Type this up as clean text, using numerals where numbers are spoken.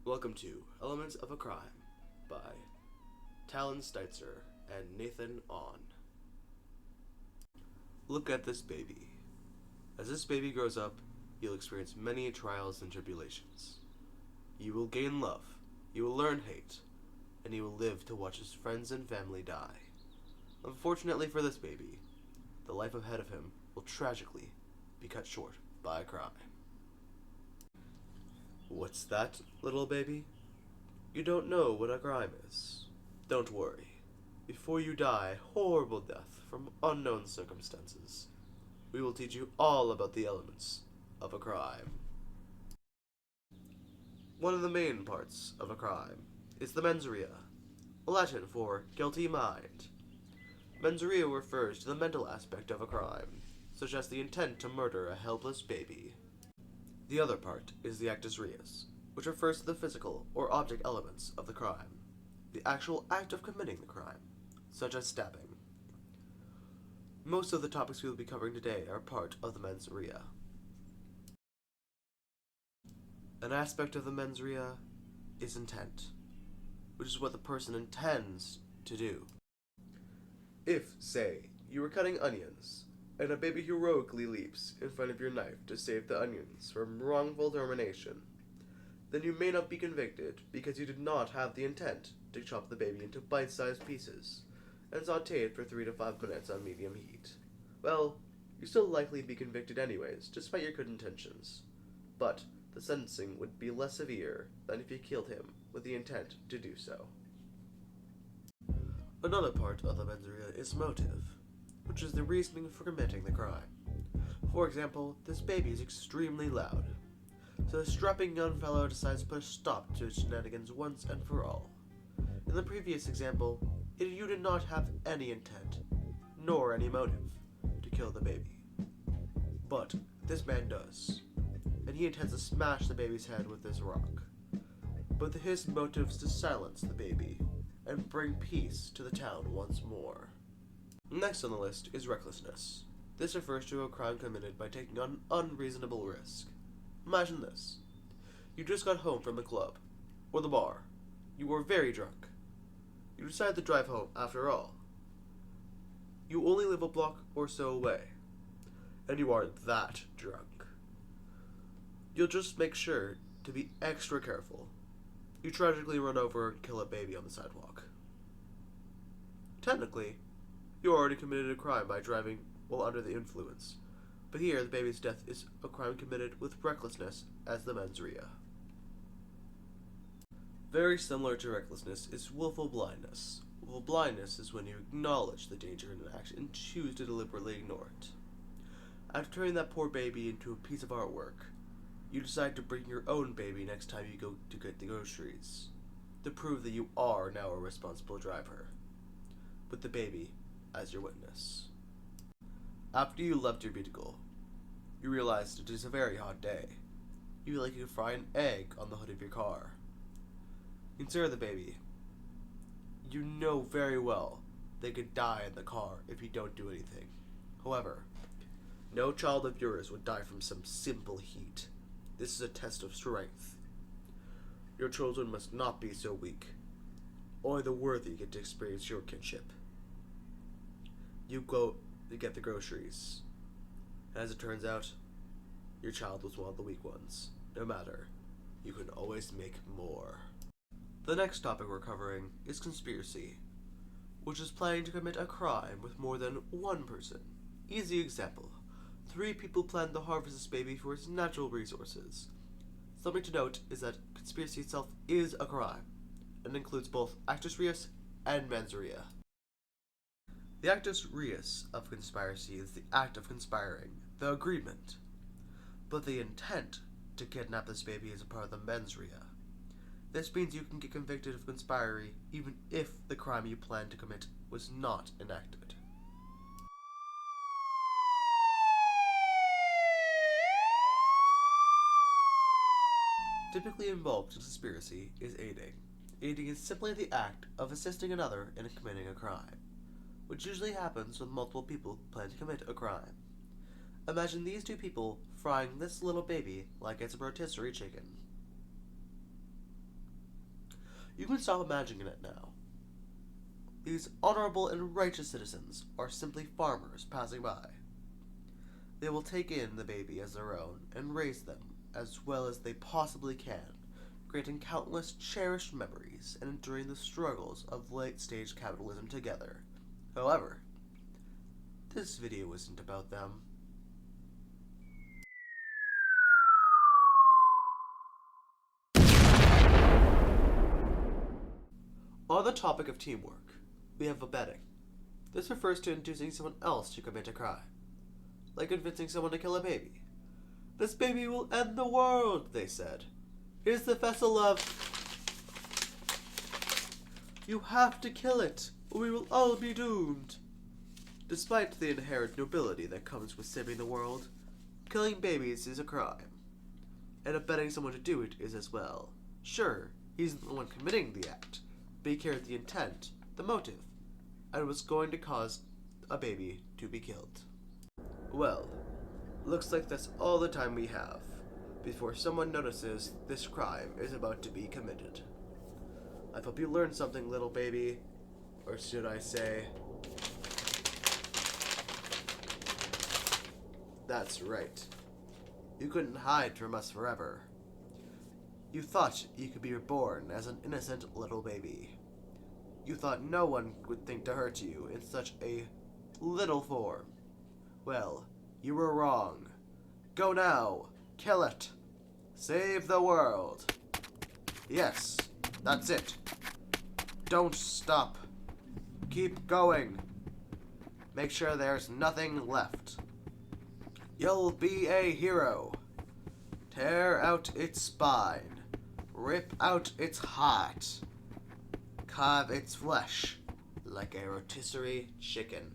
Welcome to Elements of a Crime by Talon Steitzer and Nathan On. Look at this baby. As this baby grows up, you'll experience many trials and tribulations. You will gain love, you will learn hate, and you will live to watch his friends and family die. Unfortunately for this baby, the life ahead of him will tragically be cut short by a crime. What's that, little baby? You don't know what a crime is. Don't worry. Before you die a horrible death from unknown circumstances, we will teach you all about the elements of a crime. One of the main parts of a crime is the mens rea, Latin for guilty mind. Mens rea refers to the mental aspect of a crime, such as the intent to murder a helpless baby. The other part is the actus reus, which refers to the physical or object elements of the crime, the actual act of committing the crime, such as stabbing. Most of the topics we will be covering today are part of the mens rea. An aspect of the mens rea is intent, which is what the person intends to do. If, say, you were cutting onions, and a baby heroically leaps in front of your knife to save the onions from wrongful termination, then you may not be convicted because you did not have the intent to chop the baby into bite-sized pieces and saute it for 3 to 5 minutes on medium heat. Well, you'd still likely be convicted anyways, despite your good intentions. But the sentencing would be less severe than if you killed him with the intent to do so. Another part of the mens rea is motive, which is the reasoning for committing the crime. For example, this baby is extremely loud, so the strapping young fellow decides to put a stop to his shenanigans once and for all. In the previous example, you did not have any intent, nor any motive, to kill the baby. But this man does, and he intends to smash the baby's head with this rock. But his motive is to silence the baby and bring peace to the town once more. Next on the list is recklessness. This refers to a crime committed by taking an unreasonable risk. Imagine this. You just got home from the club, or the bar. You were very drunk. You decide to drive home after all. You only live a block or so away, and you are that drunk. You'll just make sure to be extra careful. You tragically run over and kill a baby on the sidewalk. Technically, you already committed a crime by driving while under the influence, but here the baby's death is a crime committed with recklessness as the mens rea. Very similar to recklessness is willful blindness. Willful blindness is when you acknowledge the danger in an act and choose to deliberately ignore it. After turning that poor baby into a piece of artwork, you decide to bring your own baby next time you go to get the groceries, to prove that you are now a responsible driver, with the baby as your witness. After you left your vehicle, you realized it is a very hot day. You feel like you could fry an egg on the hood of your car. Consider the baby. You know very well they could die in the car if you don't do anything. However, no child of yours would die from some simple heat. This is a test of strength. Your children must not be so weak. Only the worthy get to experience your kinship. You go to get the groceries. And as it turns out, your child was one of the weak ones. No matter, you can always make more. The next topic we're covering is conspiracy, which is planning to commit a crime with more than one person. Easy example. 3 people plan to harvest this baby for its natural resources. Something to note is that conspiracy itself is a crime, and includes both actus reus and mens rea. The actus reus of conspiracy is the act of conspiring, the agreement. But the intent to kidnap this baby is a part of the mens rea. This means you can get convicted of conspiring even if the crime you plan to commit was not enacted. Typically involved in conspiracy is aiding. Aiding is simply the act of assisting another in committing a crime, which usually happens when multiple people plan to commit a crime. Imagine these 2 people frying this little baby like it's a rotisserie chicken. You can stop imagining it now. These honorable and righteous citizens are simply farmers passing by. They will take in the baby as their own and raise them as well as they possibly can, creating countless cherished memories and enduring the struggles of late-stage capitalism together. However, this video isn't about them. On the topic of teamwork, we have abetting. This refers to inducing someone else to commit a crime, like convincing someone to kill a baby. This baby will end the world, they said. Here's the vessel of... You have to kill it, or we will all be doomed. Despite the inherent nobility that comes with saving the world, killing babies is a crime, and abetting someone to do it is as well. Sure, he's the one committing the act, but he carried the intent, the motive, and was going to cause a baby to be killed. Well, looks like that's all the time we have before someone notices this crime is about to be committed. I hope you learned something, little baby, or should I say... That's right. You couldn't hide from us forever. You thought you could be reborn as an innocent little baby. You thought no one would think to hurt you in such a little form. Well, you were wrong. Go now. Kill it. Save the world. Yes, that's it. Don't stop. Keep going. Make sure there's nothing left. You'll be a hero. Tear out its spine. Rip out its heart. Carve its flesh like a rotisserie chicken.